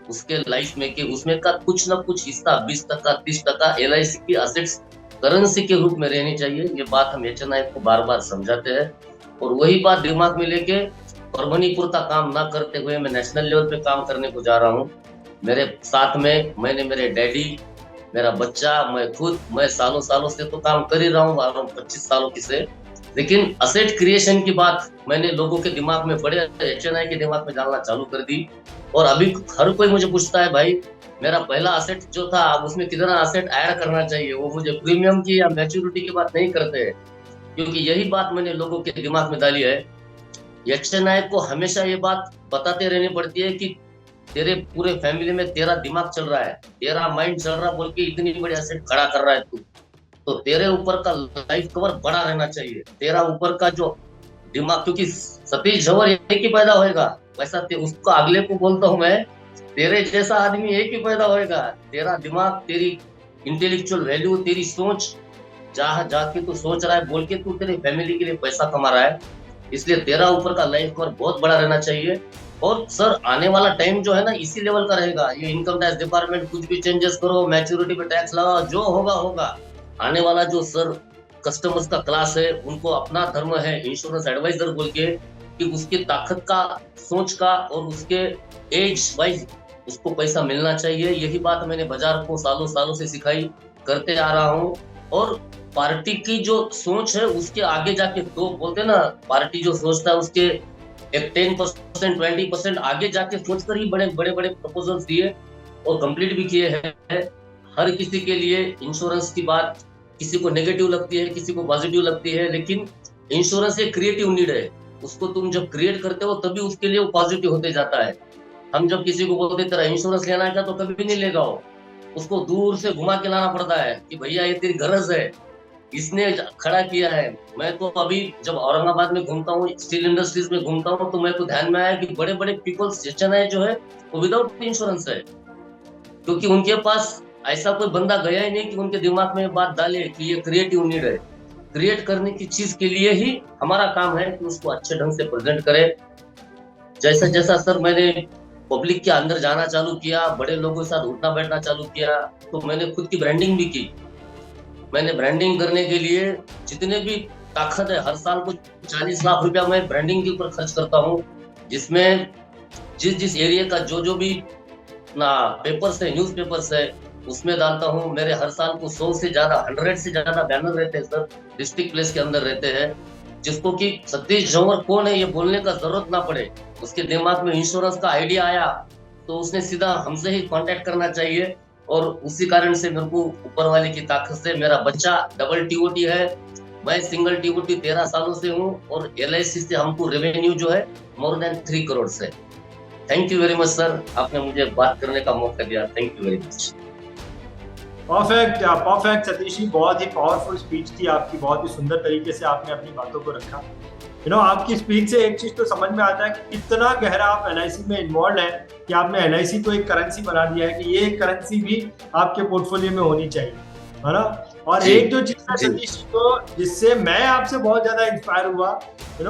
उसके लाइफ में के उसमें का कुछ ना कुछ हिस्सा 20% 30% LIC की असेट्स करेंसी के रूप में रहनी चाहिए। ये बात हम HNI को बार बार समझाते हैं और वही बात दिमाग में लेके परभणी पुरता काम ना करते हुए मैं नेशनल लेवल पे काम करने को जा रहा हूँ। मेरे साथ में मेरे डैडी, मेरा बच्चा, मैं खुद, मैं सालों से तो काम कर ही रहा हूँ 25 सालों की से। लेकिन असेट क्रिएशन की बात मैंने लोगों के दिमाग में, बड़े HNI के दिमाग में डालना चालू कर दी और अभी हर कोई मुझे पूछता है भाई मेरा पहला असेट जो था उसमें कितना असेट ऐड करना चाहिए। वो मुझे प्रीमियम की या मैच्योरिटी की बात नहीं करते हैं, क्योंकि यही बात मैंने लोगों के दिमाग में डाली है। HNI को हमेशा ये बात बताते रहनी पड़ती है कि तेरे पूरे फैमिली में तेरा दिमाग चल रहा है, तेरा माइंड चल रहा है बोल के इतनी बड़ी असेट खड़ा कर रहा है तू, तो तेरे ऊपर का लाइफ कवर बड़ा रहना चाहिए, तेरा ऊपर का जो दिमाग, क्योंकि सतीश जवर एक ही पैदा होएगा, वैसा उसको अगले को बोलता हूँ मैं, तेरे जैसा आदमी एक ही पैदा होएगा। तेरा दिमाग, तेरी इंटेलेक्चुअल वैल्यू, तेरी सोच, जहाँ जाके तू सोच रहा है बोल के तू तेरे फैमिली के लिए पैसा कमा रहा है, इसलिए तेरा ऊपर का लाइफ कवर बहुत बड़ा रहना चाहिए। और सर आने वाला टाइम जो है ना इसी लेवल का रहेगा। ये इनकम टैक्स डिपार्टमेंट कुछ भी चेंजेस करो, मैच्योरिटी पे टैक्स लगाओ, जो होगा होगा। आने वाला जो सर कस्टमर्स का क्लास है उनको अपना धर्म है इंश्योरेंस एडवाइजर बोल के, कि उसकी ताकत का, सोच का और उसके एज वाइज उसको पैसा मिलना चाहिए। यही बात मैंने बाजार को सालों से सिखाई करते आ रहा हूँ। और पार्टी की जो सोच है उसके आगे जाके, तो बोलते ना पार्टी जो सोचता है उसके एक 10% 20% आगे जाके सोचकर ही बड़े प्रपोजल्स दिए और कंप्लीट भी किए हैं। हर किसी के लिए इंश्योरेंस की बात किसी को नेगेटिव लगती है, किसी को पॉजिटिव लगती है, लेकिन इंश्योरेंस एक क्रिएटिव नीड है। उसको तुम जब क्रिएट करते हो तभी उसके लिए वो पॉजिटिव होते जाता है। हम जब किसी को बोलते तेरा इंश्योरेंस लेना है क्या, तो कभी भी नहीं लेगा वो, उसको दूर से घुमा के लाना पड़ता है कि भैया ये तेरी गरज है, इसने खड़ा किया है। मैं तो अभी जब औरंगाबाद में घूमता हूँ, स्टील इंडस्ट्रीज में घूमता हूँ, तो मेरे को ध्यान में आया कि बड़े पीपल्स HNI जो है वो विदाउट इंश्योरेंस है, क्योंकि उनके पास ऐसा कोई बंदा गया ही नहीं कि उनके दिमाग में बात डाले कि ये क्रिएटिव नीड है। क्रिएट करने की चीज के लिए ही हमारा काम है कि उसको अच्छे ढंग से प्रेजेंट करें। जैसा सर मैंने पब्लिक के अंदर जाना चालू किया, बड़े लोगों के साथ उठना बैठना चालू किया, तो मैंने खुद की ब्रांडिंग भी की। मैंने ब्रांडिंग करने के लिए जितने भी ताकत है, हर साल कुछ 40 लाख रुपया मैं ब्रांडिंग के ऊपर खर्च करता हूँ, जिसमें जिस एरिया का जो भी ना पेपर्स है, न्यूज़पेपर्स है, उसमें डालता हूँ। मेरे हर साल को 100 से ज्यादा 100 से ज्यादा बैनर रहते हैं सर, डिस्ट्रिक्ट प्लेस के अंदर रहते हैं, जिसको कि सतीश जंवर कौन है ये बोलने का जरूरत ना पड़े। उसके दिमाग में इंश्योरेंस का आइडिया आया तो उसने सीधा हमसे ही कांटेक्ट करना चाहिए, और उसी कारण से मेरे को ऊपर वाले की ताकत से मेरा बच्चा डबल टीओटी है, मैं सिंगल टीओटी 13 सालों से हूँ, और LIC से हमको रेवेन्यू जो है मोर देन 3 करोड़ से। Thank you very much sir, आपने मुझे बात करने का मौका दिया, thank you very much. Perfect perfect Satish ji, बहुत ही पावरफुल स्पीच थी आपकी, बहुत ही सुंदर तरीके से आपने अपनी बातों को रखा। आपकी स्पीच से एक चीज तो समझ में आता है कि कितना गहरा आप LIC में इन्वॉल्व है, कि आपने LIC को एक करेंसी बना दिया है कि ये एक करेंसी भी आपके पोर्टफोलियो में होनी चाहिए, है ना। और एक जो चीज है सतीश जी को जिससे मैं आपसे बहुत ज्यादा इंस्पायर हुआ,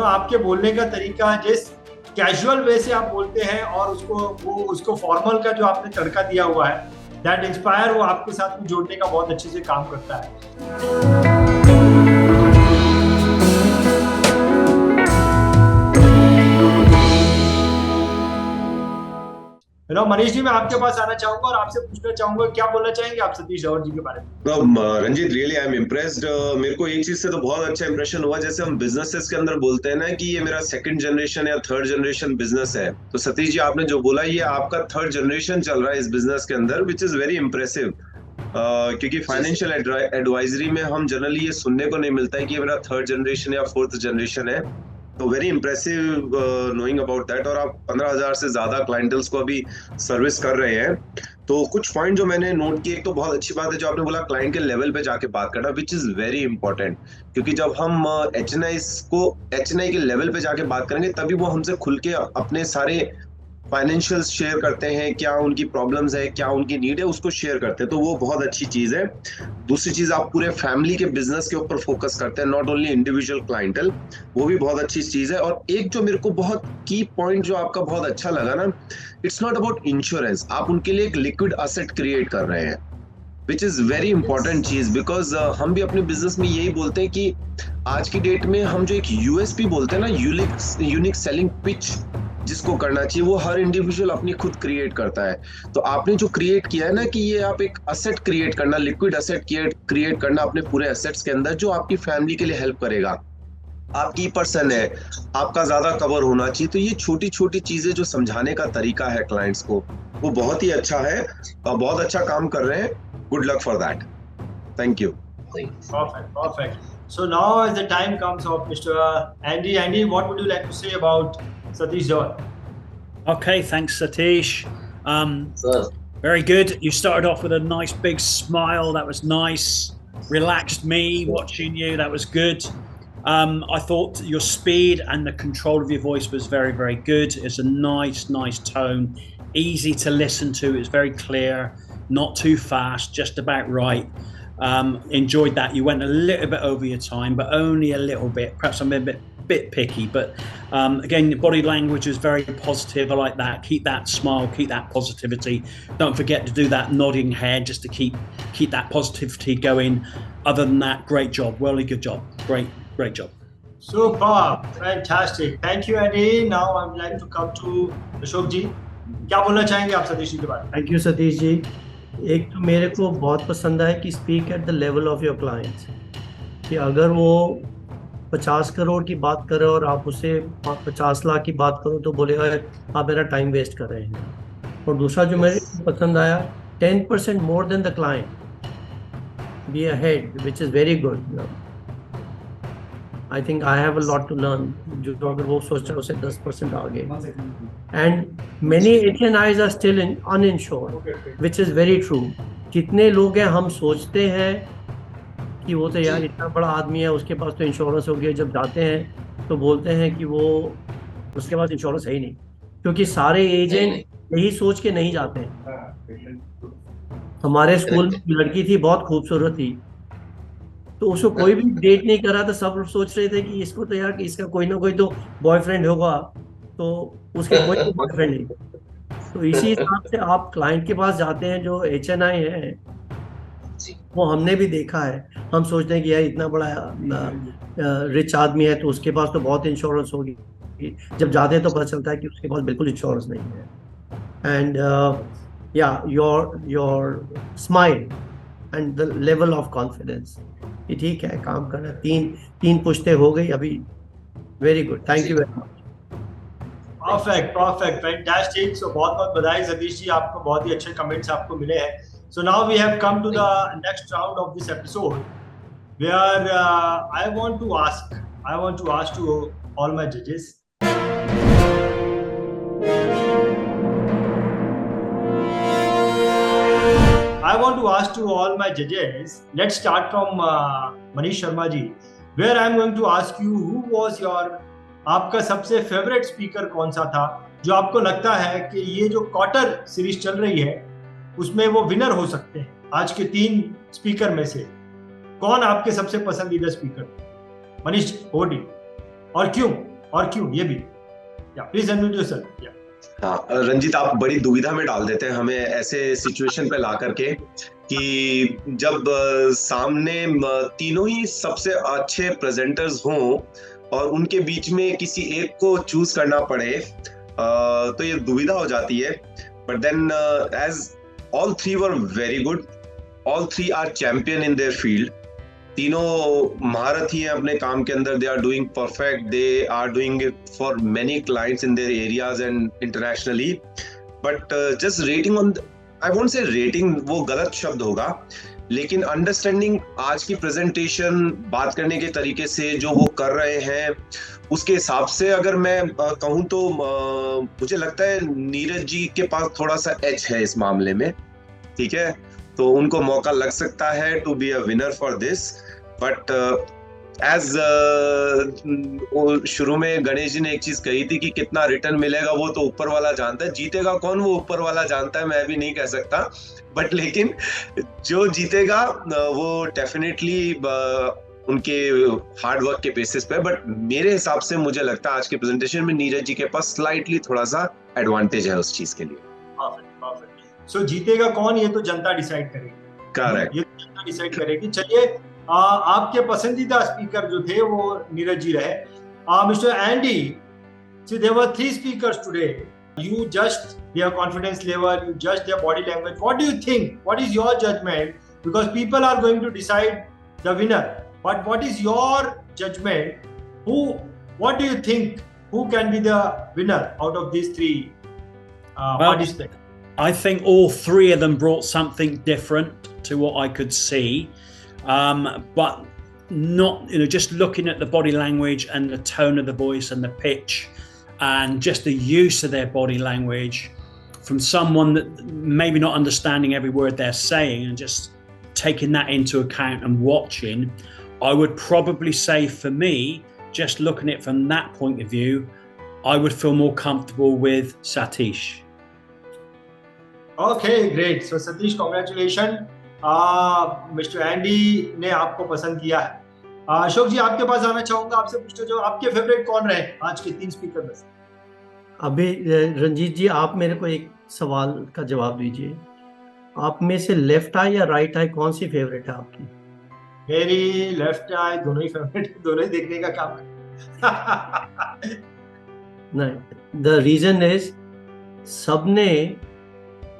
आपके बोलने का तरीका, जिस कैजुअल वे से आप बोलते हैं और उसको फॉर्मल का जो आपने तड़का दिया हुआ है, दैट इंस्पायर, वो आपके साथ में जोड़ने का बहुत अच्छे से काम करता है। मनीष जी, मैं आपके पास आना चाहूंगा और आपसे पूछना चाहूंगा, क्या बोलना चाहेंगे आप सतीश जंवर जी के बारे में? Ranjit, really I am impressed. मेरे को एक चीज से तो बहुत अच्छा इंप्रेशन हुआ, जैसे हम बिजनेसेस के अंदर बोलते हैं ना कि ये मेरा सेकंड जनरेशन या थर्ड जनरेशन बिजनेस है, तो सतीश जी आपने जो बोला ये आपका थर्ड जनरेशन चल रहा है इस बिजनेस के अंदर, विच इज वेरी इंप्रेसिव। क्योंकि फाइनेंशियल एडवाइजरी में हम जनरली ये सुनने को नहीं मिलता है कि ये मेरा थर्ड जनरेशन या फोर्थ जनरेशन है, तो very impressive knowing about that. और आप 15,000 से ज्यादा क्लाइंटल्स को अभी सर्विस कर रहे हैं। तो कुछ पॉइंट जो मैंने नोट किए, एक तो बहुत अच्छी बात है जो आपने बोला क्लाइंट के लेवल पे जाके बात करना, विच इज वेरी इंपॉर्टेंट, क्योंकि जब हम HNI के लेवल पे जाके बात करेंगे तभी वो हमसे खुल के अपने सारे फाइनेंशियल्स शेयर करते हैं, क्या उनकी प्रॉब्लम्स है, क्या उनकी नीड है, उसको शेयर करते हैं, तो वो बहुत अच्छी चीज है। दूसरी चीज, आप पूरे फैमिली के बिजनेस के ऊपर फोकस करते हैं, नॉट ओनली इंडिविजुअल क्लाइंटल, वो भी बहुत अच्छी चीज है। और एक जो मेरे को बहुत की पॉइंट जो आपका बहुत अच्छा लगा ना, इट्स नॉट अबाउट इंश्योरेंस, आप उनके लिए एक लिक्विड एसेट क्रिएट कर रहे हैं, विच इज वेरी इंपॉर्टेंट चीज, बिकॉज हम भी अपने बिजनेस में यही बोलते हैं कि आज की डेट में हम जो एक USP बोलते हैं ना, यूनिक सेलिंग पिच जिसको करना चाहिए, वो हर इंडिविजुअल अपनी खुद क्रिएट करता है। तो आपने जो क्रिएट किया है ना कि ये आप एक एसेट क्रिएट करना, लिक्विड एसेट क्रिएट करना अपने पूरे एसेट्स के अंदर, जो आपकी फैमिली के लिए हेल्प करेगा, आपकी पर्सन है, आपका ज्यादा कवर होना चाहिए। तो ये छोटी छोटी चीजें जो समझाने का तरीका है क्लाइंट्स को, वो बहुत ही अच्छा है और बहुत अच्छा काम कर रहे हैं। Good luck for that, thank you. Perfect. So now as the time comes of Mr. Andy, what would you like to say about Satish Jawar? Okay, thanks Satish. Sir. Very good. You started off with a nice big smile. That was nice. Relaxed me watching you. That was good. I thought your speed and the control of your voice was very, very good. It's a nice tone. Easy to listen to. It's very clear. Not too fast. Just about right. Enjoyed that. You went a little bit over your time, but only a little bit. Perhaps I'm a bit picky, but again, your body language is very positive. I like that. Keep that smile, keep that positivity. Don't forget to do that nodding head just to keep that positivity going. Other than that, great job. Really good job. Great job. Superb. Fantastic. Thank you, Andy. Now I would like to come to Ashok ji. क्या बोलना चाहेंगे आप सतीश जी के बारे में? Thank you Satish ji. एक तो मेरे को बहुत पसंद आया कि speak at the level of your clients, कि अगर वो 50 करोड़ की बात करे और आप उसे 50 लाख की बात करो तो बोलेगा आप मेरा टाइम वेस्ट कर रहे हैं। और दूसरा जो मेरे पसंद आया, 10% more than the client, be ahead, which is very good. I think I have a lot to learn, जो अगर वो सोच रहा है उसे 10% आगे। And many HNIs are still uninsured, which is very true. कितने लोग हैं, हम सोचते हैं कि वो तो यार इतना बड़ा आदमी है, उसके पास तो इंश्योरेंस हो गया, जब जाते हैं तो बोलते हैं कि वो उसके पास इंश्योरेंस है ही नहीं, क्योंकि सारे एजेंट यही सोच के नहीं जाते हैं। हमारे स्कूल में लड़की थी, बहुत खूबसूरत थी, तो उसको कोई भी डेट नहीं करा था, सब सोच रहे थे कि इसको तो यार इसका कोई ना कोई तो बॉयफ्रेंड होगा, तो उसके कोई तो बॉयफ्रेंड नहीं। तो इसी हिसाब से आप क्लाइंट के पास जाते हैं जो HNI है, वो हमने भी देखा है, हम सोचते हैं कि यार इतना बड़ा रिच आदमी है तो उसके पास तो बहुत इंश्योरेंस होगी, जब जाते हैं तो पता चलता है कि उसके पास बिल्कुल इंश्योरेंस नहीं है। And yeah, your smile and the level of confidence. ये ठीक है, काम करना. तीन पुश्ते हो गई अभी. Very good. Thank you very much. Perfect fantastic. So बहुत बहुत बधाई सतीश जी, आपको बहुत ही अच्छे कमेंट्स आपको मिले हैं. So now we have come to the next round of this episode where I want to ask to all my जजेस. I want to ask to all my judges, let's start from Manish Sharma ji, where I am going to ask you, who was your, आपका सबसे favourite speaker कौन सा था जो आपको लगता है कि ये जो क्वार्टर सीरीज चल रही है उसमें वो विनर हो सकते हैं. आज के 3 स्पीकर में से कौन आपके सबसे पसंदीदा स्पीकर? मनीष ओडी. और क्यों ये भी. या प्लीज अनम्यूट योरसेल्फ. या हाँ रंजीत, आप बड़ी दुविधा में डाल देते हैं हमें ऐसे सिचुएशन पे ला करके कि जब सामने तीनों ही सबसे अच्छे प्रेजेंटर्स हों और उनके बीच में किसी एक को चूज करना पड़े तो ये दुविधा हो जाती है. But then as all 3 were very good, all 3 are champion in their field. तीनों महारथी हैं अपने काम के अंदर. They are doing perfect, they are doing it for many clients in their areas and internationally. But just rating on, I won't say rating, वो गलत शब्द होगा, लेकिन अंडरस्टैंडिंग आज की प्रेजेंटेशन, बात करने के तरीके से जो वो कर रहे हैं उसके हिसाब से अगर मैं कहूँ तो मुझे लगता है नीरज जी के पास थोड़ा सा एज है इस मामले में. ठीक है, तो उनको मौका लग सकता है to be a winner for this. But as शुरू में गणेश जी ने एक चीज कही थी कि कितना रिटर्न मिलेगा वो तो ऊपर वाला जानता है, जीतेगा कौन वो ऊपर वाला जानता है, मैं भी नहीं कह सकता. बट लेकिन जो जीतेगा वो डेफिनेटली उनके हार्ड वर्क के बेसिस पे. बट मेरे हिसाब से मुझे लगता है आज के प्रेजेंटेशन में नीरज जी के पास स्लाइटली थोड़ा सा एडवांटेज है उस चीज के लिए. सो जीतेगा कौन ये तो जनता डिसाइड करेगी. करेक्ट, ये जनता डिसाइड करेगी. चलिए, आपके पसंदीदा स्पीकर जो थे वो नीरज जी रहे. Mister Andy, so there were 3 speakers today. You judged their confidence level, you judged their body language. What do you think? What is your judgment? Because people are going to decide the winner. But what is your judgment? What do you think? Who can be the winner out of these 3 participants? I think all 3 of them brought something different to what I could see, but not, just looking at the body language and the tone of the voice and the pitch and just the use of their body language from someone that maybe not understanding every word they're saying and just taking that into account and watching, I would probably say for me, just looking at it from that point of view, I would feel more comfortable with Satish. Okay, great. So Satish, congratulations. Mister Andy ने आपको पसंद किया है. अशोक जी, आपके पास आना चाहूंगा, आपसे पूछना चाहूंगा आपके फेवरेट कौन रहे आज के 3 स्पीकर में से. अभी रंजीत जी, आप मेरे को एक सवाल का जवाब दीजिए. आप में से लेफ्ट आई या राइट आई कौन सी फेवरेट है आपकी? मेरी लेफ्ट आई दोनों ही फेवरेट, दोनों ही देखने का काम है. नहीं, द रीजन इज सबने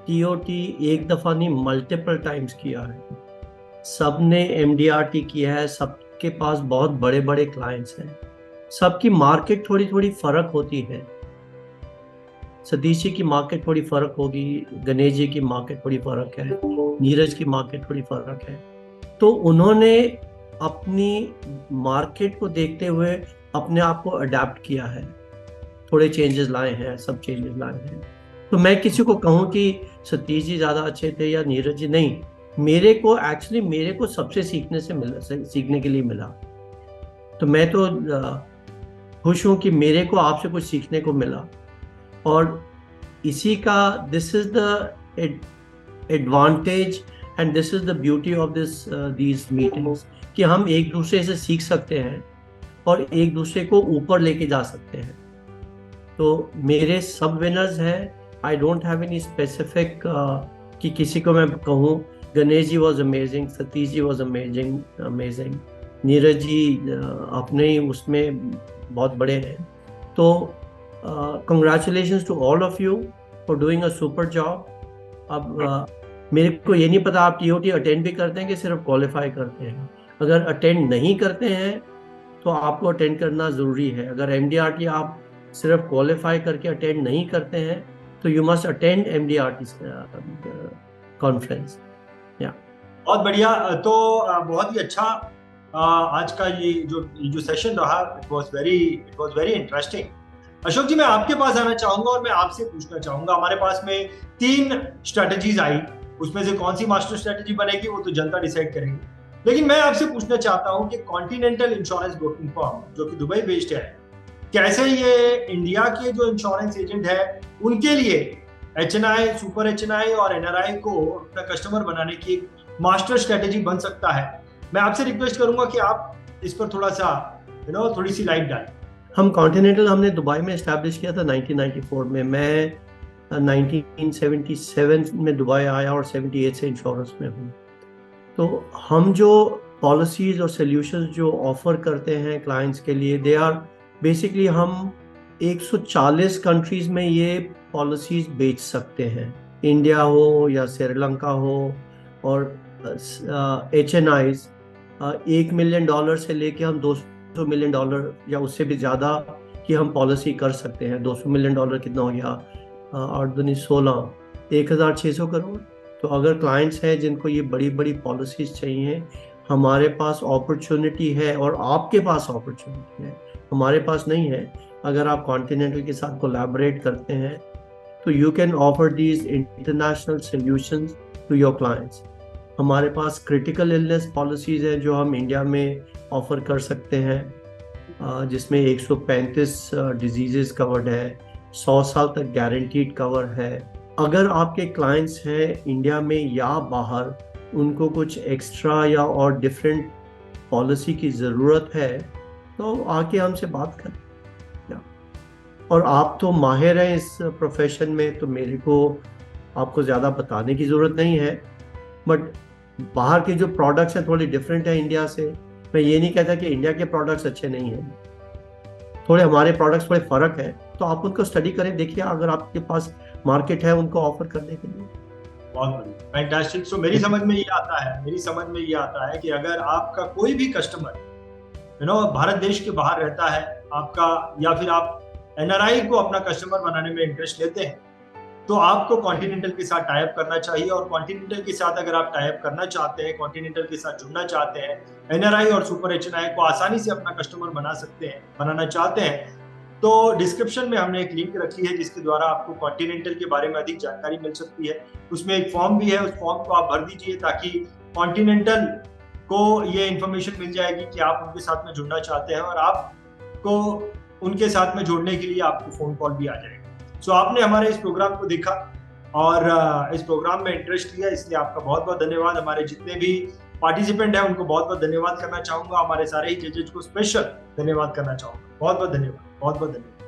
TOT एक दफा नहीं मल्टीपल टाइम्स किया है. सबने MDRT किया है. सबके पास बहुत बड़े बड़े क्लाइंट्स हैं. सबकी मार्केट थोड़ी थोड़ी फर्क होती है. सतीश जी की मार्केट थोड़ी फर्क होगी, गणेश जी की मार्केट थोड़ी फर्क है, नीरज की मार्केट थोड़ी फर्क है. तो उन्होंने अपनी मार्केट को देखते हुए अपने आप को अडेप्ट किया है. थोड़े चेंजेस लाए हैं, सब चेंजेस लाए हैं. तो मैं किसी को कहूँ कि सतीश जी ज़्यादा अच्छे थे या नीरज जी, नहीं. मेरे को सबसे सीखने के लिए मिला. तो मैं तो खुश हूँ कि मेरे को आपसे कुछ सीखने को मिला. और इसी का this is the advantage and this is the beauty of these meetings कि हम एक दूसरे से सीख सकते हैं और एक दूसरे को ऊपर लेके जा सकते हैं. तो मेरे सब विनर्स हैं. I don't have any specific कि किसी को मैं कहूँ Ganesh ji was amazing, Satish ji was amazing, Neeraj ji अपने ही उसमें बहुत बड़े हैं. तो congratulations to all of you for doing a super job. अब मेरे को ये नहीं पता आप टीओटी अटेंड भी करते हैं कि सिर्फ क्वालिफाई करते हैं। अगर अटेंड नहीं करते हैं तो आपको अटेंड करना ज़रूरी है। अगर एमडीआरटी आप सिर्फ क्वालिफाई करके अटेंड नहीं करते हैं तो you must attend MDRT conference. बहुत बढ़िया। तो बहुत ही अच्छा आज का ये जो सेशन रहा, it was very interesting. Ashok ji, मैं आपके पास आना चाहूंगा और मैं आपसे पूछना चाहूंगा, हमारे पास में 3 स्ट्रेटजीज आई, उसमें से कौन सी मास्टर स्ट्रेटजी बनेगी वो तो जनता डिसाइड करेंगी। लेकिन मैं आपसे पूछना चाहता हूं कि कॉन्टिनेंटल इंश्योरेंस ब्रोकिंग फर्म जो कि दुबई बेस्ड है, कैसे ये इंडिया के जो इंश्योरेंस एजेंट है उनके लिए एचएनआई, सुपर एचएनआई और एनआरआई को अपना कस्टमर बनाने की एक मास्टर स्ट्रेटजी बन सकता है। मैं आपसे रिक्वेस्ट करूंगा कि आप इस पर थोड़ा सा थोड़ी सी लाइट डालें। हम कॉन्टिनेंटल हमने दुबई में एस्टैब्लिश किया था 1994 में। मैं 1977 में दुबई आया और 78 से इंश्योरेंस में हूँ। तो हम जो पॉलिसीज़ और सॉल्यूशंस जो ऑफर करते हैं क्लाइंट्स के लिए, दे आर बेसिकली हम 140 कंट्रीज़ में ये पॉलिसीज़ बेच सकते हैं, इंडिया हो या श्रीलंका हो। और एचएनआईज $1 मिलियन से लेके हम $200 मिलियन या उससे भी ज़्यादा की हम पॉलिसी कर सकते हैं। $200 मिलियन कितना हो गया, 8 दूनी 16, 1600 करोड़। तो अगर क्लाइंट्स हैं जिनको ये बड़ी बड़ी पॉलिसीज चाहिए, हमारे पास अपॉर्चुनिटी है और आपके पास अपॉर्चुनिटी है, हमारे पास नहीं है। अगर आप कॉन्टिनेंटल के साथ कोलैबोरेट करते हैं तो you can offer these international solutions to your clients. हमारे पास क्रिटिकल इलनेस पॉलिसीज़ हैं जो हम इंडिया में ऑफ़र कर सकते हैं, जिसमें 135 डिजीज़ कवर्ड है, 100 साल तक गारंटीड कवर है। अगर आपके क्लाइंट्स हैं इंडिया में या बाहर, उनको कुछ एक्स्ट्रा या और डिफरेंट पॉलिसी की ज़रूरत है तो आके हमसे बात करें। और आप तो माहिर हैं इस प्रोफेशन में, तो मेरे को आपको ज़्यादा बताने की ज़रूरत नहीं है। बट बाहर के जो प्रोडक्ट्स हैं थोड़े डिफरेंट हैं इंडिया से। मैं ये नहीं कहता कि इंडिया के प्रोडक्ट्स अच्छे नहीं हैं, थोड़े हमारे प्रोडक्ट्स थोड़े फ़र्क है। तो आप उनको स्टडी करें, देखिए अगर आपके पास मार्केट है उनको ऑफर करने के लिए। बहुत बढ़िया, फैंटास्टिक। सो मेरी समझ में ये आता है कि अगर आपका कोई भी कस्टमर भारत देश के बाहर रहता है आपका, या फिर आप एनआरआई को अपना कस्टमर बनाने में इंटरेस्ट लेते हैं, तो आपको कॉन्टिनेंटल के साथ टाई अप करना चाहिए। और कॉन्टिनेंटल के साथ अगर आप टाई अप करना चाहते हैं, कॉन्टिनेंटल के साथ जुड़ना चाहते हैं, एनआरआई और सुपर एचएनआई को आसानी से अपना कस्टमर बनाना चाहते हैं, तो डिस्क्रिप्शन में हमने एक लिंक रखी है जिसके द्वारा आपको कॉन्टिनेंटल के बारे में अधिक जानकारी मिल सकती है। उसमें एक फॉर्म भी है, उस फॉर्म को आप भर दीजिए ताकि कॉन्टिनेंटल को ये इन्फॉर्मेशन मिल जाएगी कि आप उनके साथ में जुड़ना चाहते हैं, और आपको उनके साथ में जोड़ने के लिए आपको फोन कॉल भी आ जाएगा। सो आपने हमारे इस प्रोग्राम को देखा और इस प्रोग्राम में इंटरेस्ट लिया, इसलिए आपका बहुत बहुत धन्यवाद। हमारे जितने भी पार्टिसिपेंट हैं उनको बहुत बहुत धन्यवाद करना चाहूंगा। हमारे सारे ही जजेज को स्पेशल धन्यवाद करना चाहूंगा। बहुत बहुत धन्यवाद, बहुत बहुत धन्यवाद।